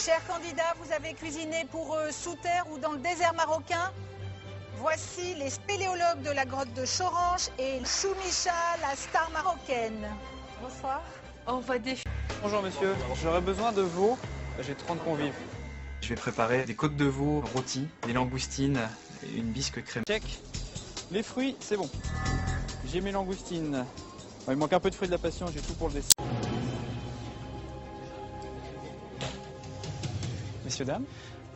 Chers candidats, vous avez cuisiné pour eux sous terre ou dans le désert marocain. Voici les spéléologues de la grotte de Choranche et Choumicha, la star marocaine. Bonsoir. On va défiler. Bonjour monsieur, j'aurais besoin de veau, j'ai 30 convives. Je vais préparer des côtes de veau rôties, des langoustines et une bisque crème. Check. Les fruits, c'est bon. J'ai mes langoustines. Il manque un peu de fruits de la passion, j'ai tout pour le dessert. Messieurs, dames,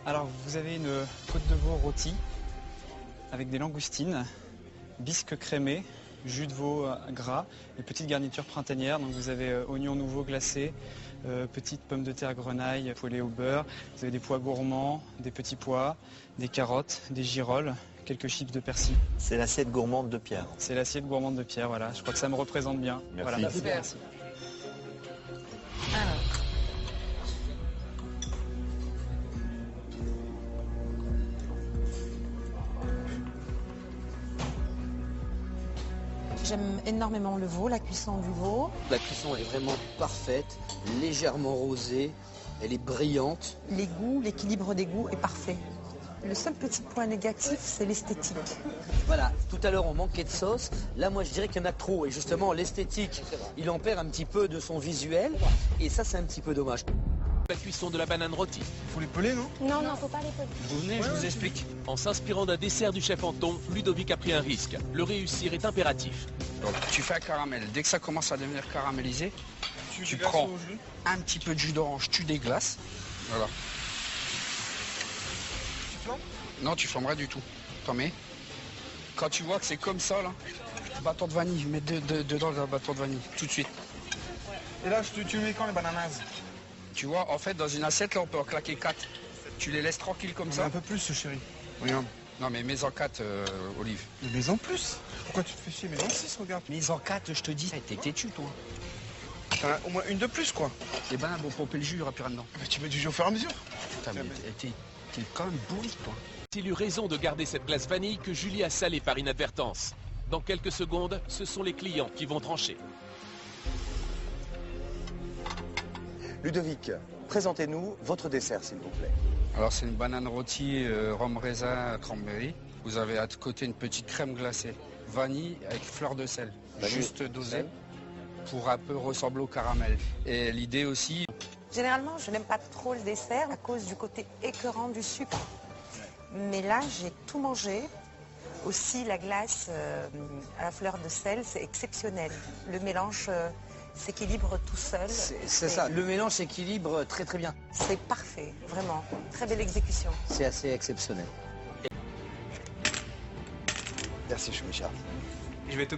alors vous avez une côte de veau rôtie avec des langoustines, bisque crémé, jus de veau gras et petite garniture printanière. Donc vous avez oignons nouveaux glacés, petites pommes de terre grenaille poêlées au beurre. Vous avez des pois gourmands, des petits pois, des carottes, des girolles, quelques chips de persil. C'est l'assiette gourmande de Pierre. C'est l'assiette gourmande de Pierre, voilà. Je crois que ça me représente bien. Merci. Voilà. Merci. Alors. J'aime énormément le veau, la cuisson du veau. La cuisson est vraiment parfaite, légèrement rosée, elle est brillante. Les goûts, l'équilibre des goûts est parfait. Le seul petit point négatif, c'est l'esthétique. Voilà, tout à l'heure on manquait de sauce, là moi je dirais qu'il y en a trop et justement l'esthétique, il en perd un petit peu de son visuel et ça c'est un petit peu dommage. La cuisson de la banane rôtie. Faut les peler, non? Non, faut pas les peler. Vous venez, je vous explique. En s'inspirant d'un dessert du chef Anton, Ludovic a pris un risque. Le réussir est impératif. Donc tu fais un caramel. Dès que ça commence à devenir caramélisé, tu prends un petit peu de jus d'orange, tu déglaces. Voilà. Tu flammes? Non, tu flamberas du tout. T'en mets. Quand tu vois que c'est comme ça, là, bâton de vanille, mets dedans le bâton de vanille, tout de suite. Et là, tu mets quand les bananas? Tu vois, en fait, dans une assiette, là, on peut en claquer 4. Tu les laisses tranquilles comme ça. Un peu plus, chéri. Regarde. Non, mais mets en 4, Olive. Mais mets en plus. Pourquoi tu te fais chier? Mets en 6, regarde. Mets en 4, je te dis. T'es têtu, toi. T'en as au moins une de plus, quoi. Les bananes vont pomper le jus, il n'y aura plus rien dedans. Mais tu mets du jus au fur et à mesure. Putain, mais t'es quand même bourrique, toi. Il eut raison de garder cette glace vanille que Julie a salée par inadvertance. Dans quelques secondes, ce sont les clients qui vont trancher. Ludovic, présentez-nous votre dessert, s'il vous plaît. Alors, c'est une banane rôtie, rhum raisin, cranberry. Vous avez à côté une petite crème glacée, vanille avec fleur de sel. Vanille, juste dosée sel. pour un peu ressembler au caramel. Et l'idée aussi... Généralement, je n'aime pas trop le dessert à cause du côté écœurant du sucre. Mais là, j'ai tout mangé. Aussi, la glace à la fleur de sel, c'est exceptionnel. Le mélange s'équilibre tout seul. C'est ça, le mélange s'équilibre très très bien. C'est parfait, vraiment. Très belle exécution. C'est assez exceptionnel. Merci, Choumicha. Je vais te